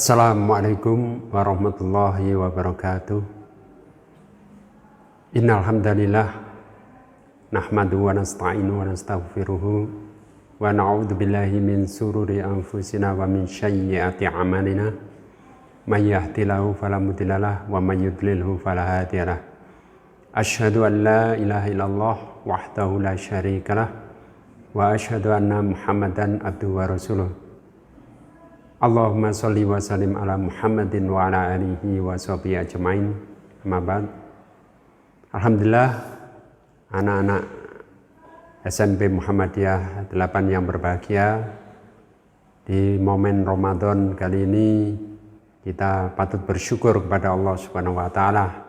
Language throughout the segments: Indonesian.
Assalamualaikum warahmatullahi wabarakatuh. Innal hamdalillah nahmaduhu wa nasta'inu wa nastaghfiruhu wa na'udzu billahi min sururi anfusina wa min sayyiati a'malina. May yahdihillahu fala mudhillalah wa may yudlilhu fala hadiyalah. Asyhadu an la ilaha illallah wahdahu la syarikalah wa asyhadu anna Muhammadan abduhu wa rasuluh. Allahumma sholli wa sallim ala Muhammadin wa ala alihi wa sahbihi ajmain. Amma ba'd. Alhamdulillah, anak-anak SMP Muhammadiyah 8 yang berbahagia, di momen Ramadan kali ini kita patut bersyukur kepada Allah Subhanahu wa taala.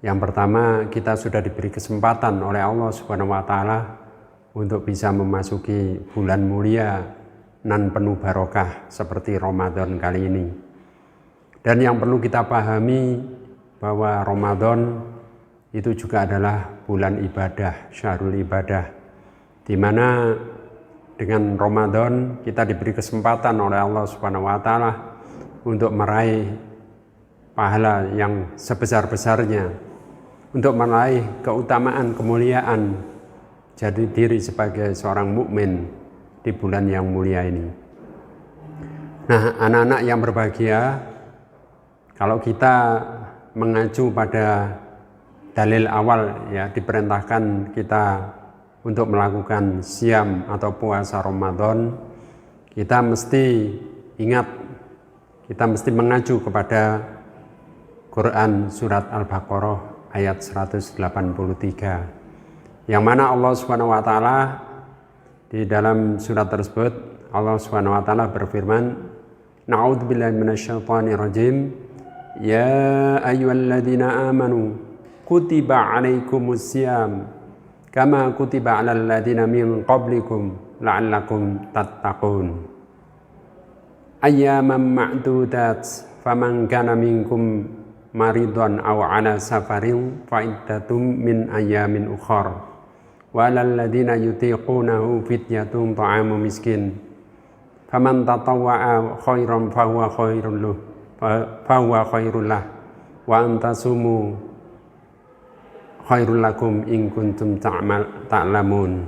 Yang pertama, kita sudah diberi kesempatan oleh Allah Subhanahu wa taala untuk bisa memasuki bulan mulia nan penuh barokah seperti Ramadan kali ini. Dan yang perlu kita pahami bahwa Ramadan itu juga adalah bulan ibadah, syahrul ibadah, di mana dengan Ramadan kita diberi kesempatan oleh Allah Subhanahu wa taala untuk meraih pahala yang sebesar-besarnya, untuk meraih keutamaan, kemuliaan jadi diri sebagai seorang mukmin di bulan yang mulia ini. Nah, anak-anak yang berbahagia, kalau kita mengacu pada dalil awal, ya, diperintahkan kita untuk melakukan siam atau puasa Ramadan, kita mesti ingat, kita mesti mengacu kepada Quran surat Al-Baqarah ayat 183, yang mana Allah Subhanahu wa taala di dalam surat tersebut Allah Subhanahu wa taala berfirman, Na'udzubillahi minasyaitonir rajim. Ya ayyuhalladzina amanu kutiba 'alaikumusiyam kama kutiba 'alal ladzina min qablikum la'allakum tattaqun. Ayyaman ma'dudat faman kana minkum maridun aw 'ala safarin fa iddatum min ayyamin ukhra. Wa alal ladzina yutiqunahu fidyatun ta'amu miskin faman tatawwa'a khairan fahuwa khairul lah wa antasumu khairul lakum in kuntum ta'lamun.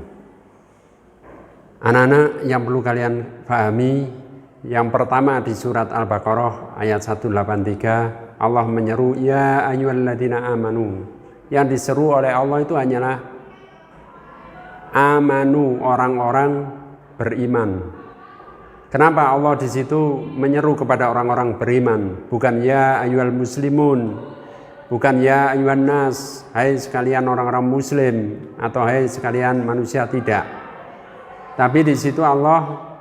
Anak-anak yang perlu kalian pahami, yang pertama di surat Al-Baqarah ayat 183 Allah menyeru ya ayyuhalladzina amanu. Yang diseru oleh Allah itu hanyalah amanu, orang-orang beriman. Kenapa Allah di situ menyeru kepada orang-orang beriman, bukan ya ayyuhal muslimun, bukan ya ayyuhan nas, hai sekalian orang-orang muslim, atau hai sekalian manusia, tidak. Tapi di situ Allah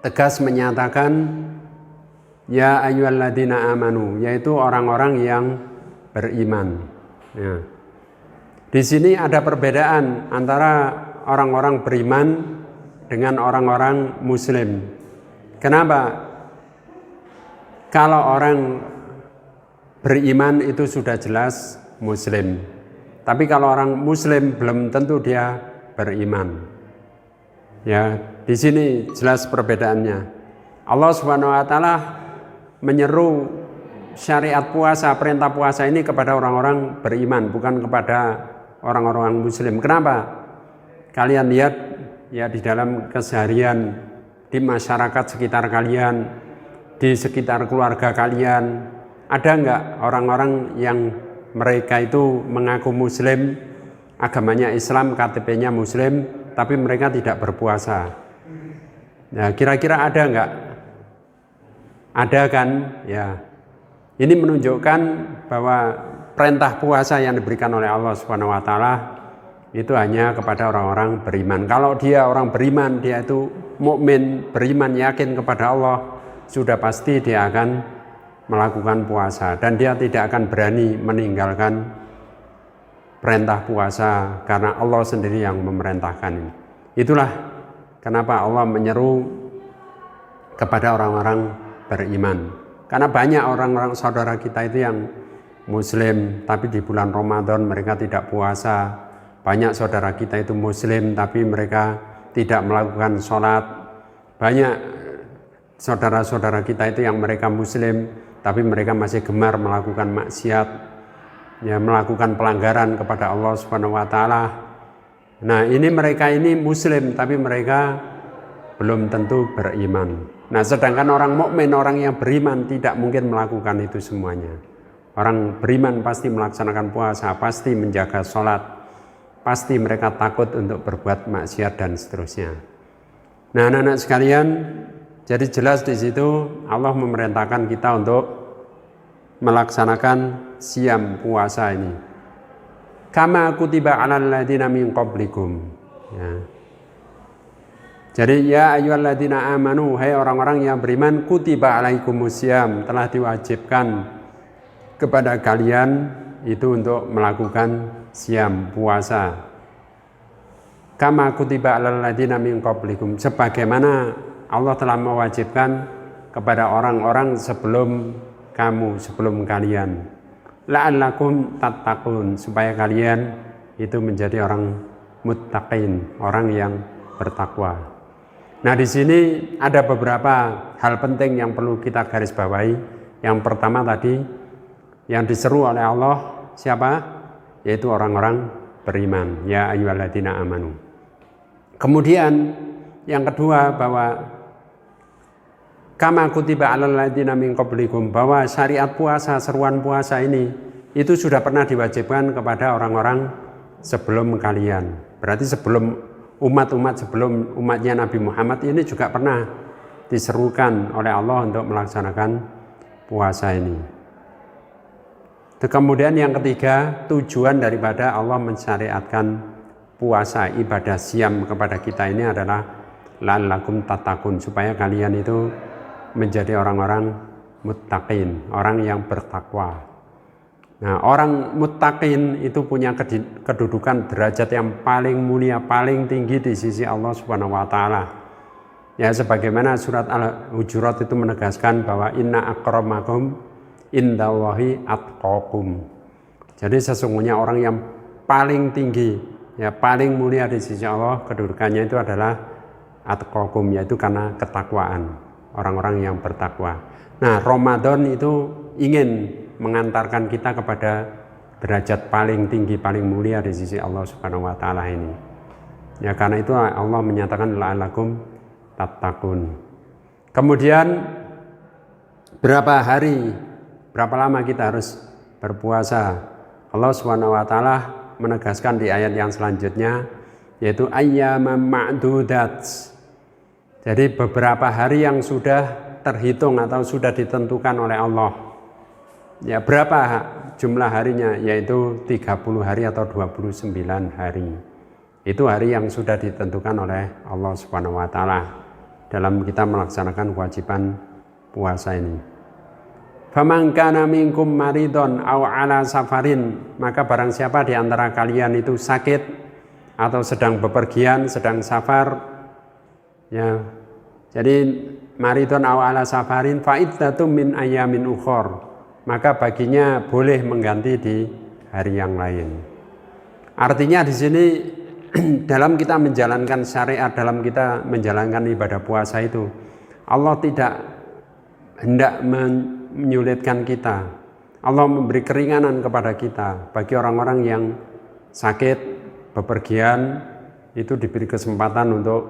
tegas menyatakan ya ayyuhalladzina amanu, yaitu orang-orang yang beriman. Ya. Di sini ada perbedaan antara orang-orang beriman dengan orang-orang muslim. Kenapa? Kalau orang beriman itu sudah jelas muslim. Tapi kalau orang muslim belum tentu dia beriman. Ya, di sini jelas perbedaannya. Allah Subhanahu wa taala menyeru syariat puasa, perintah puasa ini kepada orang-orang beriman, bukan kepada orang-orang muslim. Kenapa? Kalian lihat ya di dalam keseharian, di masyarakat sekitar kalian, di sekitar keluarga kalian, ada enggak orang-orang yang mereka itu mengaku muslim, agamanya Islam, KTP-nya muslim, tapi mereka tidak berpuasa? Nah, kira-kira ada enggak? Ada kan? Ya. Ini menunjukkan bahwa perintah puasa yang diberikan oleh Allah Subhanahu wa taala itu hanya kepada orang-orang beriman. Kalau dia orang beriman, dia itu mukmin, beriman, yakin kepada Allah, sudah pasti dia akan melakukan puasa dan dia tidak akan berani meninggalkan perintah puasa karena Allah sendiri yang memerintahkan. Itulah kenapa Allah menyeru kepada orang-orang beriman. Karena banyak orang-orang saudara kita itu yang muslim tapi di bulan Ramadan mereka tidak puasa. Banyak saudara kita itu muslim tapi mereka tidak melakukan sholat. Banyak saudara-saudara kita itu yang mereka muslim tapi mereka masih gemar melakukan maksiat, ya, melakukan pelanggaran kepada Allah Subhanahu wa taala. Nah, ini mereka ini muslim tapi mereka belum tentu beriman. Nah, sedangkan orang mukmin, orang yang beriman tidak mungkin melakukan itu semuanya. Orang beriman pasti melaksanakan puasa, pasti menjaga sholat, pasti mereka takut untuk berbuat maksiat dan seterusnya. Nah, anak-anak sekalian, jadi jelas di situ Allah memerintahkan kita untuk melaksanakan siam puasa ini. Kama kutiba 'alal ladzina min qablikum. Ya. Jadi ya ayyuhalladzina amanu, hai orang-orang yang beriman, kutiba 'alaikumusiyam, telah diwajibkan kepada kalian itu untuk melakukan siam puasa. Kama kutiba 'alal ladzina min qablikum, sebagaimana Allah telah mewajibkan kepada orang-orang sebelum kamu, sebelum kalian. La'allakum tattaqun, supaya kalian itu menjadi orang muttaqin, orang yang bertakwa. Nah, di sini ada beberapa hal penting yang perlu kita garis bawahi. Yang pertama tadi yang diseru oleh Allah siapa? Yaitu orang-orang beriman. Ya ayyuhalladzina amanu. Kemudian yang kedua bahwa kama kutiba 'alal ladzina min qablikum, bahwa syariat puasa, seruan puasa ini itu sudah pernah diwajibkan kepada orang-orang sebelum kalian. Berarti sebelum umat-umat sebelum umatnya Nabi Muhammad ini juga pernah diserukan oleh Allah untuk melaksanakan puasa ini. Kemudian yang ketiga, tujuan daripada Allah mensyariatkan puasa, ibadah siam kepada kita ini adalah la'allakum tattaqun, supaya kalian itu menjadi orang-orang muttaqin, orang yang bertakwa. Nah, orang muttaqin itu punya kedudukan derajat yang paling mulia, paling tinggi di sisi Allah Subhanahu wa taala. Ya, sebagaimana surat Al-Hujurat itu menegaskan bahwa inna akramakum indallahi atqakum. Jadi sesungguhnya orang yang paling tinggi, ya paling mulia di sisi Allah, kedudukannya itu adalah atqakum, yaitu karena ketakwaan, orang-orang yang bertakwa. Nah, Ramadan itu ingin mengantarkan kita kepada derajat paling tinggi, paling mulia di sisi Allah Subhanahu wa taala ini. Ya, karena itu Allah menyatakan la'allakum tattaqun. Kemudian berapa lama kita harus berpuasa? Allah Subhanahu wa taala menegaskan di ayat yang selanjutnya, yaitu ayyaman ma'dudat. Jadi beberapa hari yang sudah terhitung atau sudah ditentukan oleh Allah. Ya, berapa jumlah harinya? Yaitu 30 hari atau 29 hari. Itu hari yang sudah ditentukan oleh Allah Subhanahu wa taala dalam kita melaksanakan kewajiban puasa ini. Faman kana minkum maridon aw ala safarin, maka barang siapa di antara kalian itu sakit atau sedang bepergian, sedang safar, ya. Jadi maridon aw ala safarin fa iddatum min ayyamin ukhor, maka baginya boleh mengganti di hari yang lain. Artinya di sini dalam kita menjalankan syariat, dalam kita menjalankan ibadah puasa itu, Allah tidak hendak menyulitkan kita. Allah memberi keringanan kepada kita. Bagi orang-orang yang sakit, bepergian, itu diberi kesempatan untuk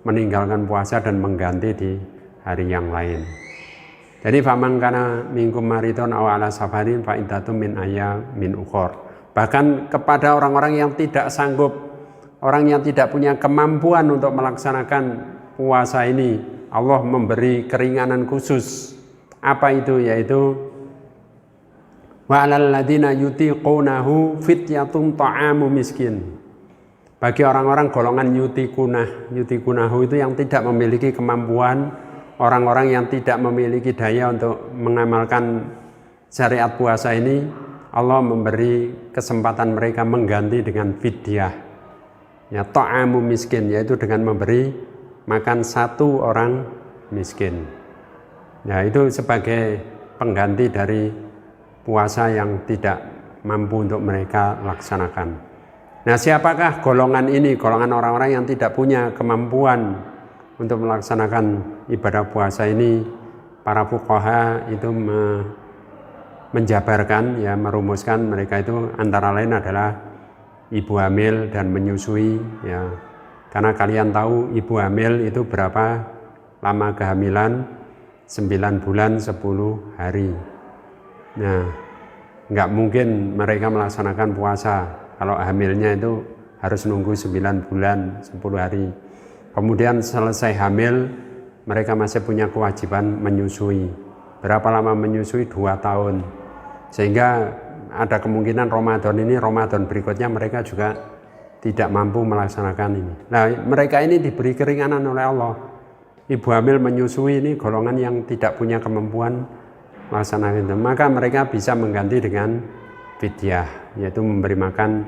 meninggalkan puasa dan mengganti di hari yang lain. Jadi faman kana minkum maridun aw ala safarin fa iddatum min ayyamin ukhor. Bahkan kepada orang-orang yang tidak sanggup, orang yang tidak punya kemampuan untuk melaksanakan puasa ini, Allah memberi keringanan khusus. Apa itu? Yaitu wa 'alal ladzina yutiqunahu fityatun ta'amu miskin. Bagi orang-orang golongan yutikunahu itu yang tidak memiliki kemampuan, orang-orang yang tidak memiliki daya untuk mengamalkan syariat puasa ini, Allah memberi kesempatan mereka mengganti dengan fidyah, ya, ta'amu miskin, yaitu dengan memberi makan satu orang miskin. Ya, itu sebagai pengganti dari puasa yang tidak mampu untuk mereka laksanakan. Nah, siapakah golongan ini? Golongan orang-orang yang tidak punya kemampuan untuk melaksanakan ibadah puasa ini para fuqaha itu menjabarkan, ya merumuskan mereka itu antara lain adalah ibu hamil dan menyusui, ya. Karena kalian tahu ibu hamil itu berapa lama kehamilan? 9 bulan 10 hari. Nah, nggak mungkin mereka melaksanakan puasa kalau hamilnya itu harus nunggu 9 bulan 10 hari. Kemudian selesai hamil, mereka masih punya kewajiban menyusui. Berapa lama menyusui? 2 tahun. Sehingga ada kemungkinan Ramadan berikutnya mereka juga tidak mampu melaksanakan ini. Nah, mereka ini diberi keringanan oleh Allah. Ibu hamil menyusui ini golongan yang tidak punya kemampuan melaksanakan itu. Maka mereka bisa mengganti dengan fidyah, yaitu memberi makan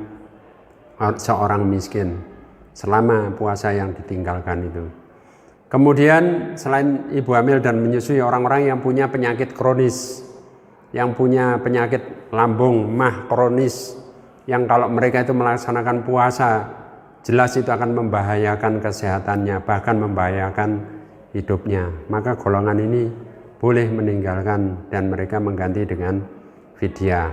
seorang miskin selama puasa yang ditinggalkan itu. Kemudian selain ibu hamil dan menyusui, orang-orang yang punya penyakit kronis, yang punya penyakit lambung, mah kronis, yang kalau mereka itu melaksanakan puasa, jelas itu akan membahayakan kesehatannya, bahkan membahayakan hidupnya. Maka golongan ini boleh meninggalkan dan mereka mengganti dengan fidyah.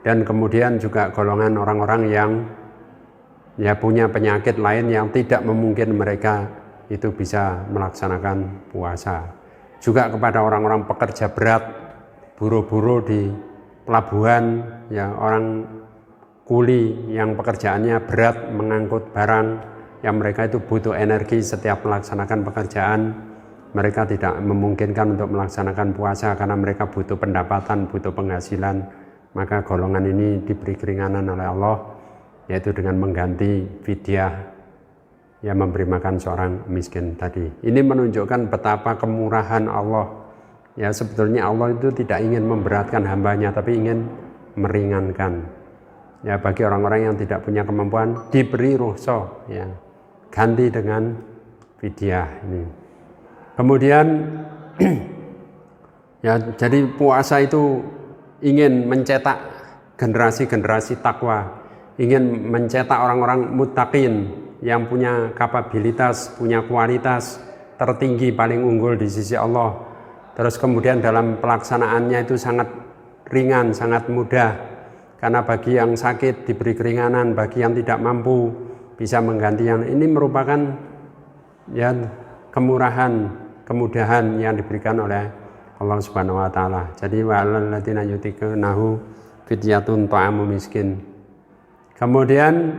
Dan kemudian juga golongan orang-orang yang ya punya penyakit lain yang tidak memungkinkan mereka itu bisa melaksanakan puasa. Juga kepada orang-orang pekerja berat, buruh-buruh di pelabuhan, ya orang kuli yang pekerjaannya berat mengangkut barang, yang mereka itu butuh energi setiap melaksanakan pekerjaan. Mereka tidak memungkinkan untuk melaksanakan puasa karena mereka butuh pendapatan, butuh penghasilan. Maka golongan ini diberi keringanan oleh Allah, yaitu dengan mengganti fidyah, yang memberi makan seorang miskin tadi. Ini menunjukkan betapa kemurahan Allah. Ya, sebetulnya Allah itu tidak ingin memberatkan hambanya, tapi ingin meringankan. Ya, bagi orang-orang yang tidak punya kemampuan diberi rukhsah, ya, ganti dengan fidyah ini. Kemudian ya, jadi puasa itu ingin mencetak generasi-generasi takwa, ingin mencetak orang-orang muttaqin yang punya kapabilitas, punya kualitas tertinggi, paling unggul di sisi Allah. Terus kemudian dalam pelaksanaannya itu sangat ringan, sangat mudah. Karena bagi yang sakit diberi keringanan, bagi yang tidak mampu bisa mengganti yang ini, merupakan ya kemurahan, kemudahan yang diberikan oleh Allah Subhanahu wa taala. Jadi wa'alal ladzina yutiqunahu fidyatun ta'amu miskin. Kemudian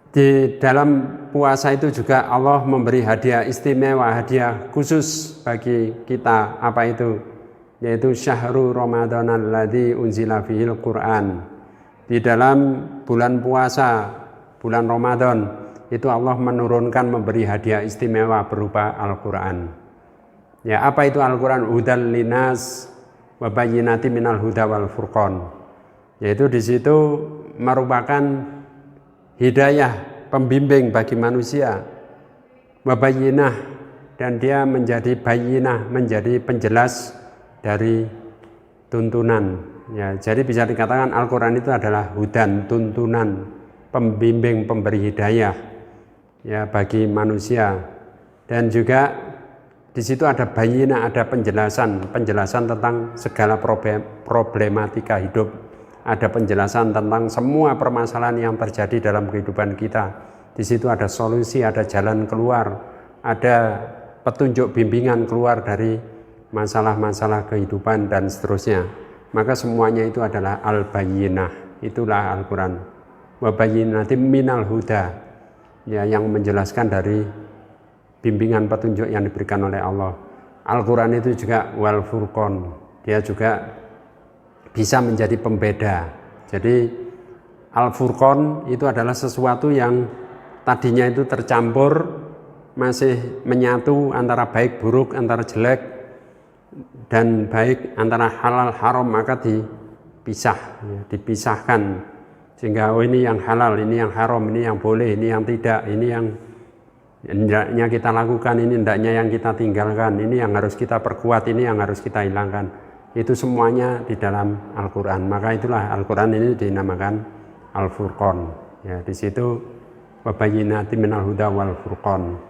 di dalam puasa itu juga Allah memberi hadiah istimewa, hadiah khusus bagi kita. Apa itu? Yaitu syahrul Ramadanal ladzi unzila fihil Qur'an. Di dalam bulan puasa, bulan Ramadan, itu Allah menurunkan, memberi hadiah istimewa berupa Al-Qur'an. Ya, apa itu Al-Qur'an? Hudal linas wa bayyinatin minal huda wal furqan. Yaitu di situ merupakan hidayah, pembimbing bagi manusia, wabayinah, dan dia menjadi bayinah, menjadi penjelas dari tuntunan. Ya, jadi bisa dikatakan Al-Quran itu adalah hudan, tuntunan, pembimbing, pemberi hidayah ya bagi manusia. Dan juga di situ ada bayinah, ada penjelasan tentang segala problematika hidup. Ada penjelasan tentang semua permasalahan yang terjadi dalam kehidupan kita. Di situ ada solusi, ada jalan keluar, ada petunjuk bimbingan keluar dari masalah-masalah kehidupan dan seterusnya. Maka semuanya itu adalah al-bayyinah, itulah Al-Quran. Wa bayyinatin minal huda, ya, yang menjelaskan dari bimbingan petunjuk yang diberikan oleh Allah. Al-Quran itu juga wal furqan, dia juga bisa menjadi pembeda. Jadi Al-Furqan itu adalah sesuatu yang tadinya itu tercampur, masih menyatu antara baik buruk, antara jelek dan baik, antara halal haram, maka dipisahkan. Sehingga ini yang halal, ini yang haram, ini yang boleh, ini yang tidak, ini yang hendaknya kita lakukan, ini hendaknya yang kita tinggalkan, ini yang harus kita perkuat, ini yang harus kita hilangkan. Itu semuanya di dalam Al-Quran. Maka itulah Al-Quran ini dinamakan Al-Furqan. Ya, di situ wa bayyinatin minal huda wal furqan.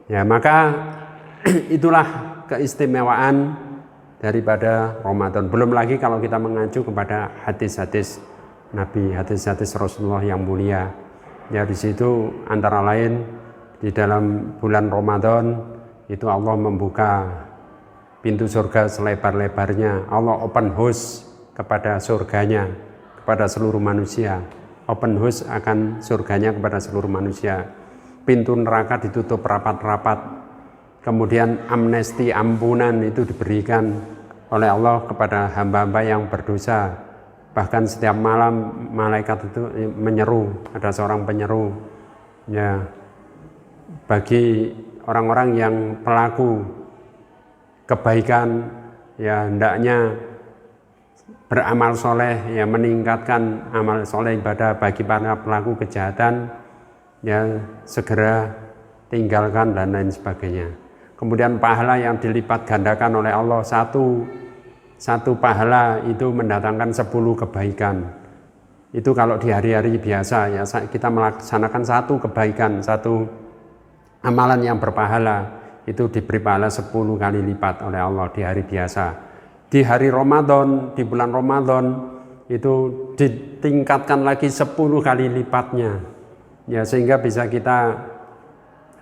Ya, maka itulah keistimewaan daripada Ramadan. Belum lagi kalau kita mengacu kepada hadis-hadis Nabi, hadis-hadis Rasulullah yang mulia. Ya, di situ antara lain di dalam bulan Ramadan itu Allah membuka pintu surga selebar-lebarnya. Allah open house kepada surganya, kepada seluruh manusia. Open house akan surganya kepada seluruh manusia. Pintu neraka ditutup rapat-rapat. Kemudian amnesti, ampunan itu diberikan oleh Allah kepada hamba-hamba yang berdosa. Bahkan setiap malam malaikat itu menyeru, ada seorang penyeru. Ya, bagi orang-orang yang pelaku kebaikan, ya hendaknya beramal soleh, ya meningkatkan amal soleh ibadah. Bagi para pelaku kejahatan, ya segera tinggalkan dan lain sebagainya. Kemudian pahala yang dilipat gandakan oleh Allah, satu pahala itu mendatangkan 10 kebaikan. Itu kalau di hari-hari biasa, ya kita melaksanakan satu kebaikan, satu amalan yang berpahala, itu diberi pahala 10 kali lipat oleh Allah di hari biasa. Di hari Ramadan, di bulan Ramadan itu ditingkatkan lagi 10 kali lipatnya. Ya, sehingga bisa kita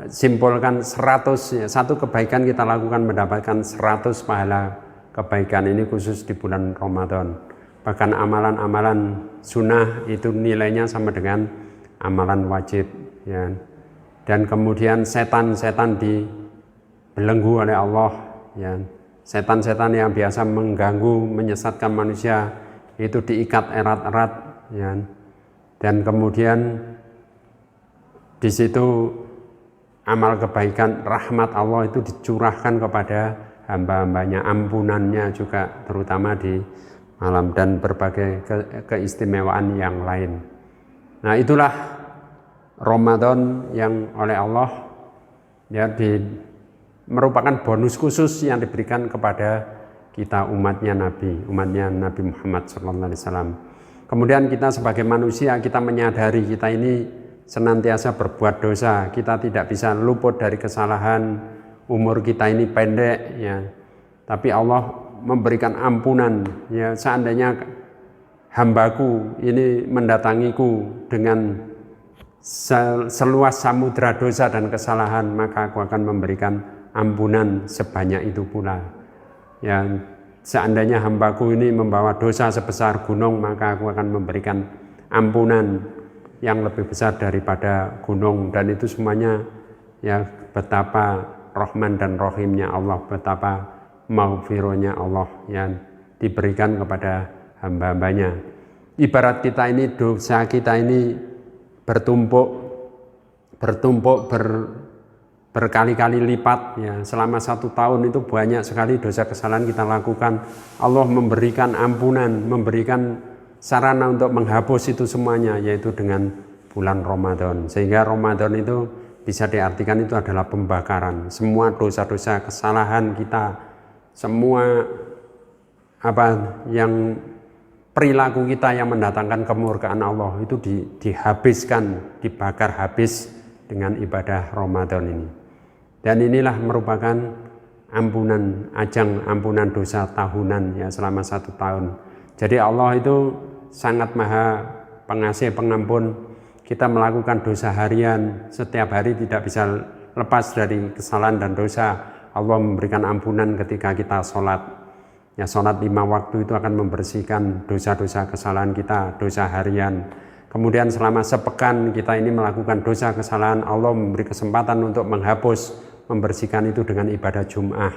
simpulkan 100, ya, satu kebaikan kita lakukan mendapatkan 100 pahala kebaikan. Ini khusus di bulan Ramadan. Bahkan amalan-amalan sunnah itu nilainya sama dengan amalan wajib, ya. Dan kemudian setan-setan dibelenggu oleh Allah, ya. Setan-setan yang biasa mengganggu, menyesatkan manusia itu diikat erat-erat, ya. Dan kemudian di situ amal kebaikan, rahmat Allah itu dicurahkan kepada hamba-hambanya, ampunannya juga terutama di malam, dan berbagai keistimewaan yang lain. Nah, itulah Ramadan yang oleh Allah, ya, merupakan bonus khusus yang diberikan kepada kita umatnya Nabi Muhammad SAW. Kemudian kita sebagai manusia, kita menyadari kita ini senantiasa berbuat dosa, kita tidak bisa luput dari kesalahan, umur kita ini pendek, ya. Tapi Allah memberikan ampunan, ya. Seandainya hambaku ini mendatangiku dengan seluas samudra dosa dan kesalahan, maka aku akan memberikan ampunan sebanyak itu pula. Ya, seandainya hambaku ini membawa dosa sebesar gunung, maka aku akan memberikan ampunan yang lebih besar daripada gunung. Dan itu semuanya, ya, betapa Rahman dan Rahimnya Allah, betapa maghfirahnya Allah yang diberikan kepada hamba-hambanya. Ibarat kita ini, dosa kita ini bertumpuk berkali-kali lipat, ya. Selama 1 tahun itu banyak sekali dosa kesalahan kita lakukan. Allah memberikan ampunan, memberikan sarana untuk menghapus itu semuanya, yaitu dengan bulan Ramadan. Sehingga Ramadan itu bisa diartikan itu adalah pembakaran. Semua dosa-dosa kesalahan kita, semua yang perilaku kita yang mendatangkan kemurkaan Allah itu dihabiskan, dibakar habis dengan ibadah Ramadan ini. Dan inilah merupakan ampunan, ajang ampunan dosa tahunan, ya, selama 1 tahun. Jadi Allah itu sangat maha pengasih, pengampun. Kita melakukan dosa harian, setiap hari tidak bisa lepas dari kesalahan dan dosa. Allah memberikan ampunan ketika kita sholat. Ya, sholat 5 waktu itu akan membersihkan dosa-dosa kesalahan kita, dosa harian. Kemudian selama sepekan kita ini melakukan dosa kesalahan, Allah memberi kesempatan untuk menghapus, membersihkan itu dengan ibadah Jum'ah,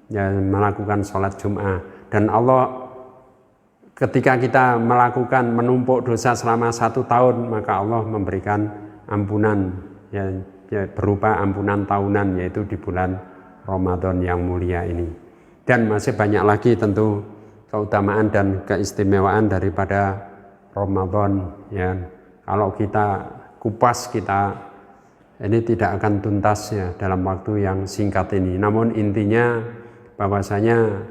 ya, melakukan sholat Jum'ah. Dan Allah ketika kita melakukan menumpuk dosa selama 1 tahun, maka Allah memberikan ampunan, ya, berupa ampunan tahunan, yaitu di bulan Ramadan yang mulia ini. Dan masih banyak lagi tentu keutamaan dan keistimewaan daripada Ramadan, ya. Kalau kita kupas, kita ini tidak akan tuntas, ya, dalam waktu yang singkat ini. Namun intinya bahwasanya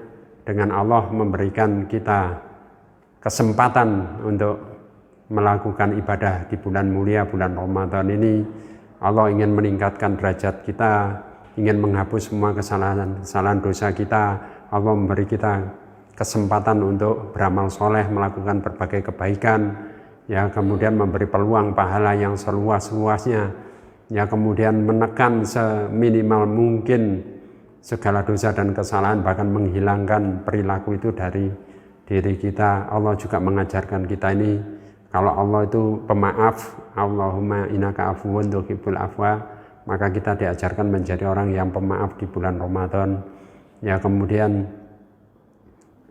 dengan Allah memberikan kita kesempatan untuk melakukan ibadah di bulan mulia, bulan Ramadan ini, Allah ingin meningkatkan derajat kita, ingin menghapus semua kesalahan dosa kita. Allah memberi kita kesempatan untuk beramal soleh, melakukan berbagai kebaikan, ya, kemudian memberi peluang pahala yang seluas-luasnya, ya, kemudian menekan seminimal mungkin segala dosa dan kesalahan, bahkan menghilangkan perilaku itu dari diri kita. Allah juga mengajarkan kita ini, kalau Allah itu pemaaf, Allahumma innaka afuwun tuhibbul afwa, maka kita diajarkan menjadi orang yang pemaaf di bulan Ramadan. Ya, kemudian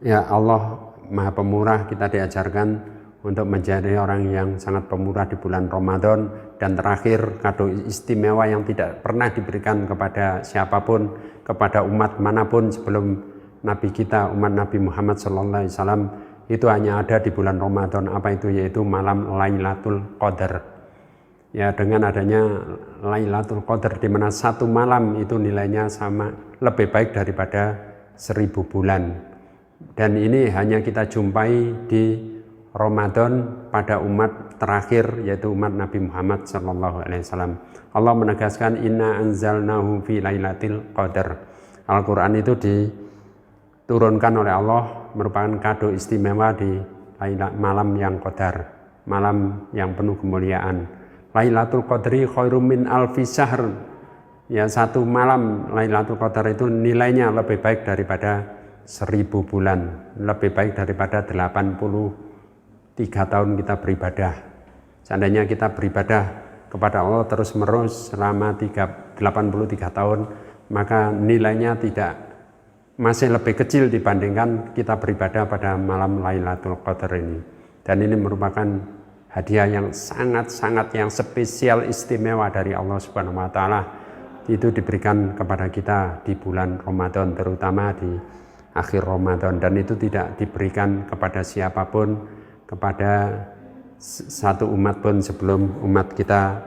ya, Allah Maha Pemurah, kita diajarkan untuk menjadi orang yang sangat pemurah di bulan Ramadan. Dan terakhir, kado istimewa yang tidak pernah diberikan kepada siapapun, kepada umat manapun sebelum Nabi kita, umat Nabi Muhammad SAW, itu hanya ada di bulan Ramadan. Apa itu? Yaitu malam Lailatul Qadar. Ya, dengan adanya Lailatul Qadar, di mana satu malam itu nilainya sama, lebih baik daripada 1000 bulan. Dan ini hanya kita jumpai di Ramadan pada umat terakhir, yaitu umat Nabi Muhammad SAW. Allah menegaskan, inna anzalnahu fi lailatul qadar. Al-Quran itu diturunkan oleh Allah, merupakan kado istimewa di malam yang qadar, malam yang penuh kemuliaan. Lailatul Qadri khairum min alfi syahr. Ya, satu malam Lailatul Qadar itu nilainya lebih baik daripada 1000 bulan, lebih baik daripada 83 tahun kita beribadah. Seandainya kita beribadah kepada Allah terus menerus selama 83 tahun, maka nilainya masih lebih kecil dibandingkan kita beribadah pada malam Lailatul Qadar ini. Dan ini merupakan hadiah yang sangat-sangat yang spesial, istimewa dari Allah Subhanahu wa Ta'ala. Itu diberikan kepada kita di bulan Ramadan, terutama di akhir Ramadan. Dan itu tidak diberikan kepada siapapun, kepada satu umat pun sebelum umat kita,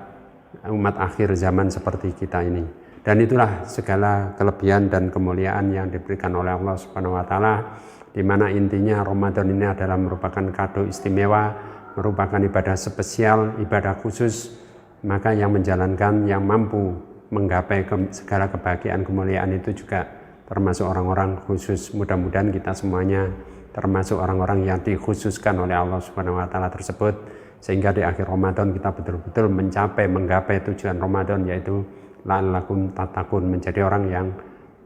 umat akhir zaman seperti kita ini. Dan itulah segala kelebihan dan kemuliaan yang diberikan oleh Allah Subhanahu wa Ta'ala, di mana intinya Ramadan ini adalah merupakan kado istimewa, merupakan ibadah spesial, ibadah khusus. Maka yang menjalankan, yang mampu menggapai segala kebahagiaan, kemuliaan itu juga termasuk orang-orang khusus. Mudah-mudahan kita semuanya termasuk orang-orang yang dikhususkan oleh Allah Subhanahu wa Ta'ala tersebut, sehingga di akhir Ramadan kita betul-betul menggapai tujuan Ramadan, yaitu la'allakum tattaqun, menjadi orang yang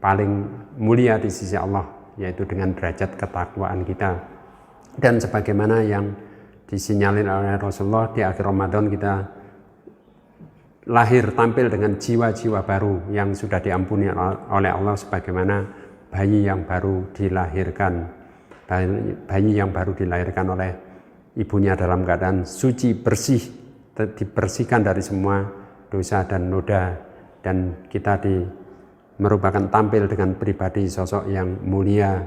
paling mulia di sisi Allah, yaitu dengan derajat ketakwaan kita. Dan sebagaimana yang disinyalir oleh Rasulullah, di akhir Ramadan kita lahir tampil dengan jiwa-jiwa baru yang sudah diampuni oleh Allah, sebagaimana bayi yang baru dilahirkan. Bayi yang baru dilahirkan oleh ibunya dalam keadaan suci, bersih, dibersihkan dari semua dosa dan noda. Dan kita merupakan tampil dengan pribadi sosok yang mulia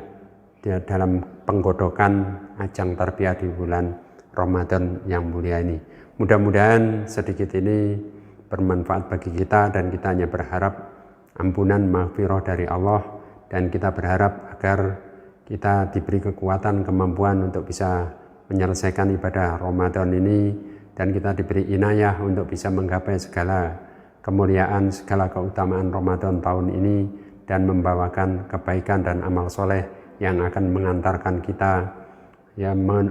dalam penggodokan ajang tarbiyah di bulan Ramadan yang mulia ini. Mudah-mudahan sedikit ini bermanfaat bagi kita, dan kita hanya berharap ampunan maghfirah dari Allah, dan kita berharap agar kita diberi kekuatan, kemampuan untuk bisa menyelesaikan ibadah Ramadan ini, dan kita diberi inayah untuk bisa menggapai segala kemuliaan, segala keutamaan Ramadan tahun ini, dan membawakan kebaikan dan amal soleh yang akan mengantarkan kita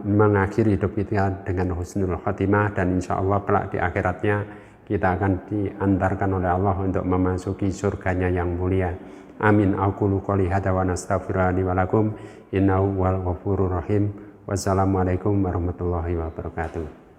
mengakhiri hidup kita dengan husnul khotimah, dan insya Allah kelak di akhiratnya kita akan diantarkan oleh Allah untuk memasuki surganya yang mulia. Amin. Aqulu qouli hadza wa nastaghfirullaha li wa lakum innahu huwal ghafurur rahim. Wassalamualaikum warahmatullahi wabarakatuh.